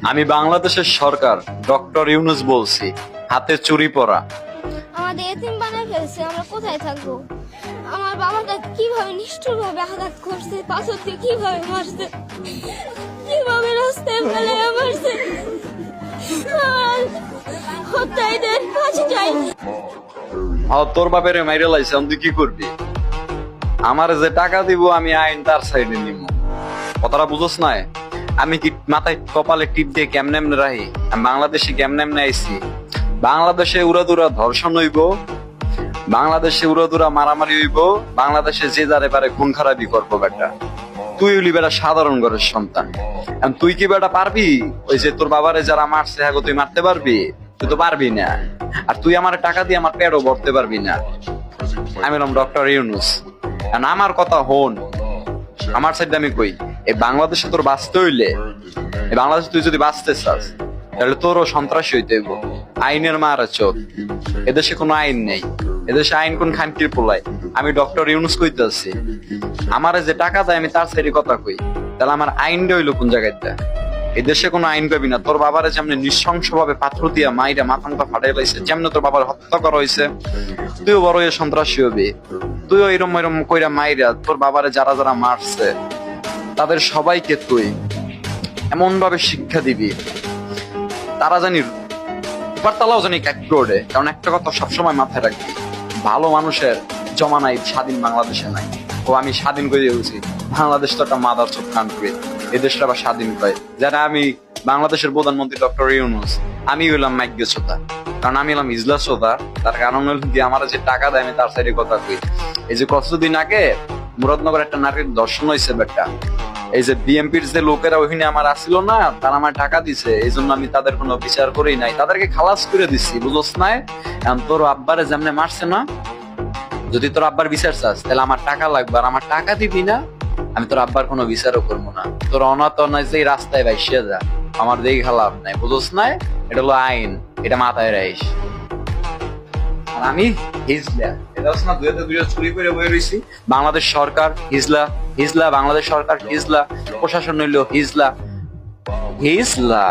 আমি বাংলাদেশের সরকার ডক্টর ইউনূস বলছি, হাতে চুরি পরা। আমাদের এতিম বানায় ফেলছে, আমরা কোথায় থাকবো? আমার বাবাটা কিভাবে নিষ্ঠুর ভাবে আঘাত করছে, পাথর দিয়ে কিভাবে মারছে, কিভাবে রাস্তায় ফেলে মারছে। আর হত্যাদের ফাঁসি চাই। তোর বাপের মাইরে লাইছে, তুই কি করবি? আমার যে টাকা দিব আমি আইন তার সাইডে নিব। কথাটা বুঝোস না? আমি কি মাথায় কপালে টিপ দিয়ে কেমনে এমনে রাহি? আমি বাংলাদেশে কেমনে এমনে আইছি। বাংলাদেশে উড়াদুরা ধর্ষণ হইব, বাংলাদেশে উড়াদুরা মারামারি হইব, বাংলাদেশে যে যারে পারে খুন খারাপি করবো বেটা। তুই হইলি বেটা সাধারণ ঘরের সন্তান। তুই কি বেটা পারবি ওই যে তোর বাবারে যারা মারছে হ্যাঁ তুই মারতে পারবি? তুই তো পারবি না। আর তুই আমার টাকা দিয়ে আমার পেটও ভরতে পারবি না। আমি হলাম ডক্টর ইউনূস। আমার কথা হন, আমার সাইডে আমি কই, এই বাংলাদেশে তোর বাঁচতে হইলে, এই বাংলাদেশে তুই যদি বাঁচতে চাস তাহলে তোরও সন্ত্রাসী হইতে হইব। আইনের মার চোখ। এদেশে কোনো আইন নেই, এদেশে আইন কোন খানকির পোলায়। আমি ডক্টর ইউনূস কইতেছি, আমার যে টাকা দেয় আমি তার সাইডে কথা কই, তাহলে আমার আইনটা হইলো কোন জায়গায়? এদেশে কোনো আইন পাবি না। তোর বাবারে যেমনি নৃশংস ভাবে পাথর দিয়া মাইরা মাথা মাথা ফাটাই লাইছে, যেমনি তোর বাবার হত্যা করা হয়েছে, তুইও বড় হয়ে সন্ত্রাসী হবি। তুইও এরম এরম কইরা মাইরা তোর বাবারে যারা যারা মারছে তাদের সবাইকে তুই এমন ভাবে শিক্ষা দিবি তারা জানি তালাও জানি কাটকে ওঠে। কারণ একটা কথা সবসময় মাথায় রাখবি, ভালো মানুষের জমানায় স্বাধীন বাংলাদেশে নাই। ও আমি স্বাধীন করে দিয়েছি, বাংলাদেশ তো একটা মাদার চোখ কান্ট্রি, এই দেশটা আবার স্বাধীন পাই। যারা আমি বাংলাদেশের প্রধানমন্ত্রী ডক্টর ইউনূস, আমি হইলাম মাইগ্য শ্রোতা, কারণ আমি হলাম ইজলা শ্রোতা। তার কারণ হল কি, আমার যে টাকা দেয় আমি তার সাইডে কথা কই। এই যে কতদিন আগে মুরাদনগর একটা নারীর দর্শন হয়েছে বেটা, এই যে বিএমপির যে লোকেরা ওইখানে আমার আসিল না, তারা আমার টাকা দিছে, এই জন্য আমি তাদের কোনো বিচার করেই নাই, তাদেরকে খালাস করে দিচ্ছি, বুঝোস না? এখন তোর আব্বারে যেমনে মারছে না, যদি তোর আব্বার বিচার চাস তাহলে আমার টাকা লাগবে, আর আমার টাকা দিবি না আমি তোর আব্বার কোনো বিচারও করবো না। তোর অনাথ নয় যে রাস্তায় ভাইসিয়া যা, আমার দেখে লাভ নাই, বুঝোস না? এটা হলো আইন, এটা মাথায় রাখিস। আর আমি হিজলা, এটা হচ্ছে না 2002 চুরি করে বয়ে রয়েছি। বাংলাদেশ সরকার হিজলা, হিজলা বাংলাদেশ সরকার হিজলা, প্রশাসন হইলো হিজলা, হিজলা।